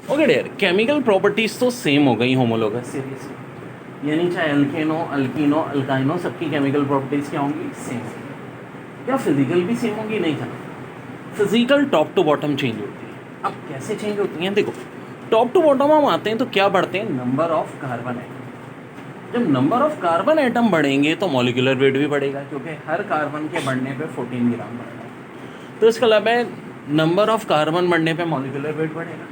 Okay dear, chemical properties तो same हो गई होमोलोगस सीरीज में, यानी चाहे अल्केनो अल्कीनो अल्काइनो सबकी केमिकल प्रॉपर्टीज क्या होंगी, सेम। क्या फिजिकल भी सेम होंगी, नहीं था। Physical top to bottom change होती है। अब कैसे चेंज होती हैं, देखो टॉप टू बॉटम हम आते हैं तो क्या बढ़ते हैं, नंबर ऑफ कार्बन एटम। जब नंबर ऑफ कार्बन एटम बढ़ेंगे तो मॉलिक्यूलर वेट भी बढ़ेगा, क्योंकि हर कार्बन के बढ़ने पे 14 ग्राम बढ़ेगा। तो इसका मतलब है नंबर ऑफ कार्बन बढ़ने पे मॉलिक्यूलर वेट बढ़ेगा,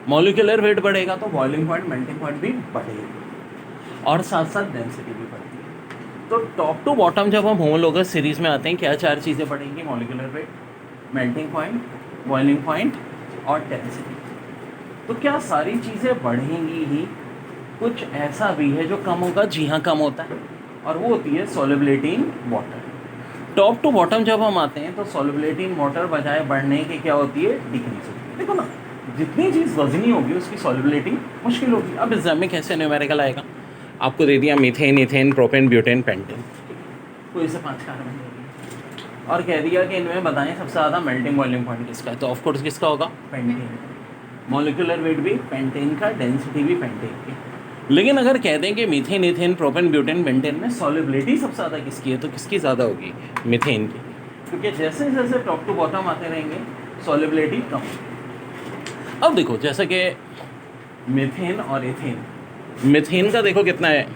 मॉलिक्यूलर वेट बढ़ेगा तो बॉइलिंग पॉइंट मेल्टिंग पॉइंट भी बढ़ेगी, और साथ साथ डेंसिटी भी बढ़ेगी। तो टॉप टू बॉटम जब हम होमोलोगस सीरीज में आते हैं, क्या चार चीज़ें बढ़ेंगी, molecular weight, melting point, boiling point और डेंसिटी। तो क्या सारी चीज़ें बढ़ेंगी ही, कुछ ऐसा भी है जो कम होगा, जी हाँ कम होता है, और वो होती है solubility in water. Top to bottom जब हम आते हैं तो सॉल्युबिलिटी इन वाटर बजाय बढ़ने की क्या होती है, डिक्रीज होती है। देखो ना, जितनी चीज़ वजनी होगी उसकी सॉल्युबिलिटी मुश्किल होगी। अब एग्जाम में कैसे न्यूमेरिकल आएगा, आपको दे दिया methane, ethane, propane, butane, pentane, कोई से 5 कार्बन दे दिया और कह दिया कि इनमें बताएं सबसे ज़्यादा मेल्टिंग बॉइलिंग पॉइंट किसका है, तो ऑफकोर्स किसका होगा, पेंटेन। मॉलिक्यूलर वेट भी पेंटेन का, डेंसिटी भी पेंटेन की। लेकिन अगर कह दें कि methane, ethane, propane, butane, pentane में सॉल्युबिलिटी सबसे ज़्यादा किसकी है, तो किसकी ज़्यादा होगी, मीथेन की, क्योंकि जैसे जैसे टॉप टू बॉटम आते रहेंगे सॉल्युबिलिटी कम होगी। अब देखो जैसे कि मीथेन और इथेन, मीथेन का देखो कितना है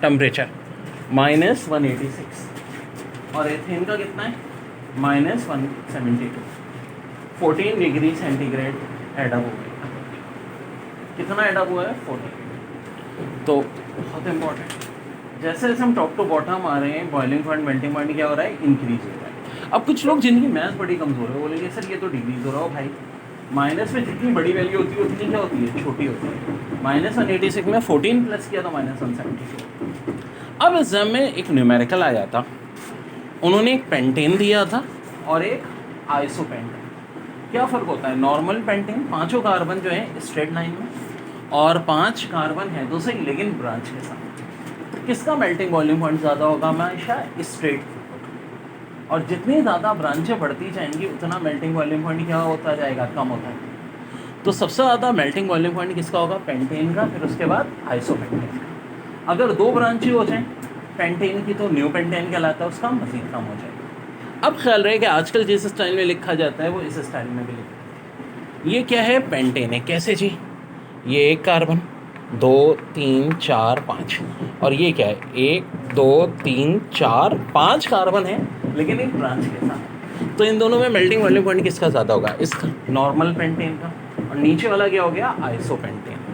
टेम्परेचर, -186, और एथेन का कितना है, -172, 14 डिग्री सेंटीग्रेड एडअप हो गया। कितना एडअप हुआ है, 14। तो बहुत इंपॉर्टेंट, जैसे जैसे हम टॉप टू बॉटम आ रहे हैं बॉइलिंग पॉइंट मेल्टिंग पॉइंट क्या हो रहा है, इंक्रीज हो रहा है। अब कुछ लोग जिनकी मैथ बड़ी कमजोर है बोलेंगे सर ये तो डिक्रीज हो रहा हो भाई, माइनस में जितनी बड़ी वैल्यू होती है उतनी क्या होती है, छोटी होती है। -186 में 14 प्लस किया तो -172। अब एग्जाम में एक न्यूमेरिकल आया था, उन्होंने एक पेंटेन दिया था और एक आइसोपेंटेन। क्या फ़र्क होता है, नॉर्मल पेंटेन पांचों कार्बन जो है स्ट्रेट लाइन में, और 5 कार्बन है तो सही लेकिन ब्रांच के साथ। किसका मेल्टिंग बॉइलिंग पॉइंट ज़्यादा होगा, हमेशा स्ट्रेट, और जितनी ज़्यादा ब्रांचें बढ़ती जाएंगी उतना मेल्टिंग बॉइलिंग पॉइंट क्या होता जाएगा, कम होता है। तो सबसे ज़्यादा मेल्टिंग बॉइलिंग पॉइंट किसका होगा, पेंटेन का, फिर उसके बाद आइसोपेंटेन का। अगर 2 ब्रांचें हो जाएं पेंटेन की तो न्यू पेंटेन कहलाता है, उसका मज़ीद कम हो जाएगा। अब ख्याल रहे कि आजकल जिस स्टाइल में लिखा जाता है वो इस स्टाइल में भी लिखा है। ये क्या है, पेंटेन है, कैसे जी, ये एक कार्बन, 2 3 4 5, और ये क्या है, 1 2 3 4 5 कार्बन है लेकिन एक ब्रांच के साथ। तो इन दोनों में मेल्टिंग बॉइलिंग पॉइंट किसका ज़्यादा होगा, इसका, नॉर्मल पेंटेन का। और नीचे वाला क्या हो गया, आइसोपेंटेन।